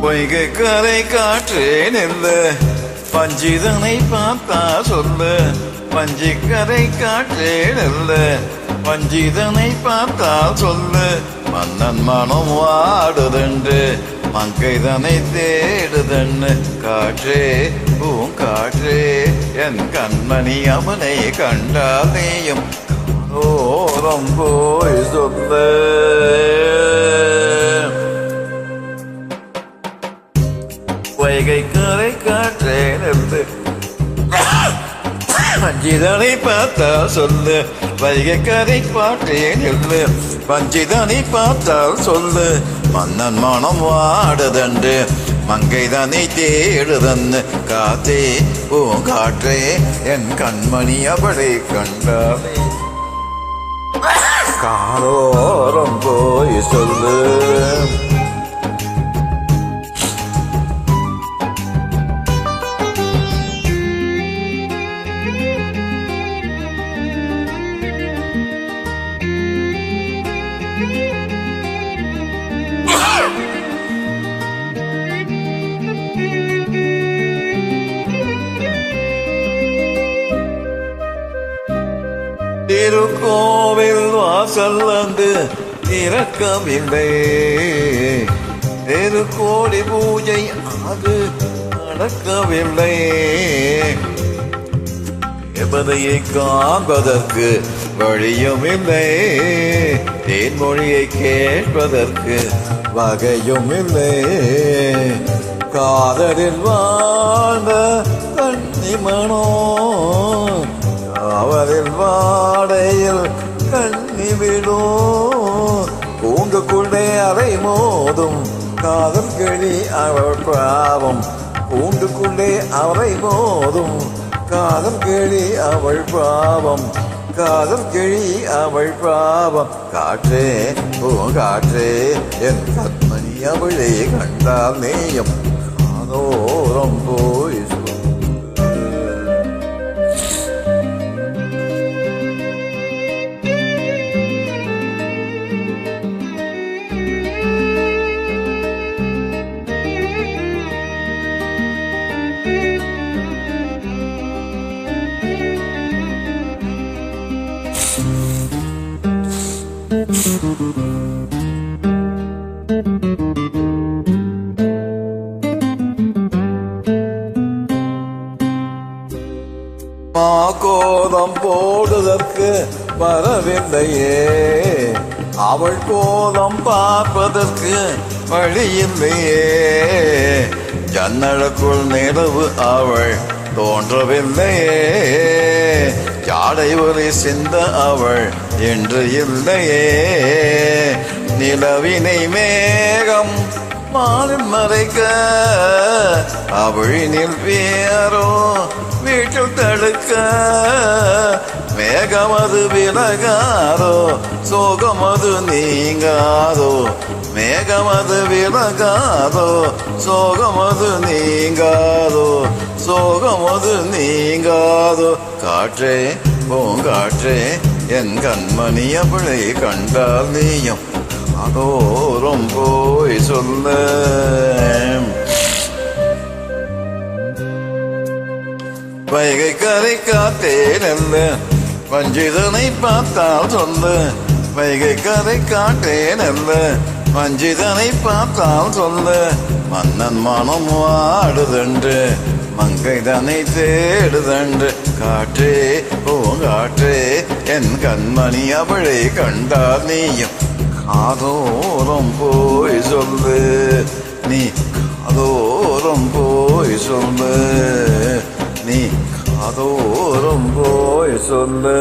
பொய்கை கரை காற்றேன் இல்ல பஞ்சிதனை பார்த்தா சொல்லு பஞ்சிக்கரை காற்றேன் இல்ல பஞ்சிதனை பார்த்தா சொல்லு மன்னன் மனம் வாடுதென்று மங்கைதனை தேடுதன்னு காற்றே பூங்காற்றே என் கண்மணி அவனை கண்டால் நீயும் ஓரம் போய் சொல்லு வைகை கரை காற்றேன் இருந்து பஞ்சிதனை பார்த்தால் சொல்லு வைகை கரை காற்றேன் இருந்து பஞ்சிதனை பார்த்தால் சொல்லு மன்னன் மனம் வாடுதன்று மங்கைதனை தேடுதன்னு காத்தே பூங்காற்றே என் கண்மணி அவளை கண்டாலே காலோரம் போய் சொல்லு திருக்கோவில் வாசல் வந்து திறக்கவில்லை திருக்கோடி பூஜை அது நடக்கவில்லை எபதையை காண்பதற்கு வழியும் இல்லை தேன்மொழியை கேட்பதற்கு வகையும் இல்லை காதலில் வாழ்ந்த கண்ணிமனோ அவரில் வாடையில் கண்ணி விடும் பூண்டுக்குள்ளே அறை மோதும் காதல் கிளி அவள் பாவம் பூண்டுக்குள்ளே அறை மோதும் காதல் கிளி அவள் பாவம் காதல் கிளி அவள் பாவம் காற்றே பூங்காற்றே என் கண்மணி அவளை கண்டால் நேயம் காதோரம் போய் கோலம் போடுதற்கு வரவில்லையே அவள் கோலம் பார்ப்பதற்கு வழியில்லையே ஜன்னலுக்குள் நிலவு அவள் தோன்றவில்லையே ஜாடை ஒரு சிந்த அவள் என்று இல்லையே நிலவினை மேகம் மாலில் மறைக்க அவழினில் பேரோ வீட்டில் தடுக்க மேகமது விலகாதோ சோகமது நீங்காதோ மேகமது விலகாதோ சோகமது நீங்காதோ சோகமது நீங்காதோ காற்றே பூங்காற்றே என் கண்மணி அவளை கண்டால் நீயும் அதோரம் போய் சொல்ல வைகை கரை காத்தேன் அல்ல பஞ்சிதனை பார்த்தால் சொல்லு வைகை கரை காட்டேன் அல்ல பஞ்சிதனை பார்த்தால் சொல்லு மன்னன் மனம் வாடுதன்று மங்கைதனை தேடுதன்று காற்றே பூங்காற்றே என் கண்மணி அவளை கண்டால் நீயும் காதோரம் போய் சொல்லு நீ காதோரம் போய் சொல்லு நீ காதோரம் போய் சொல்லு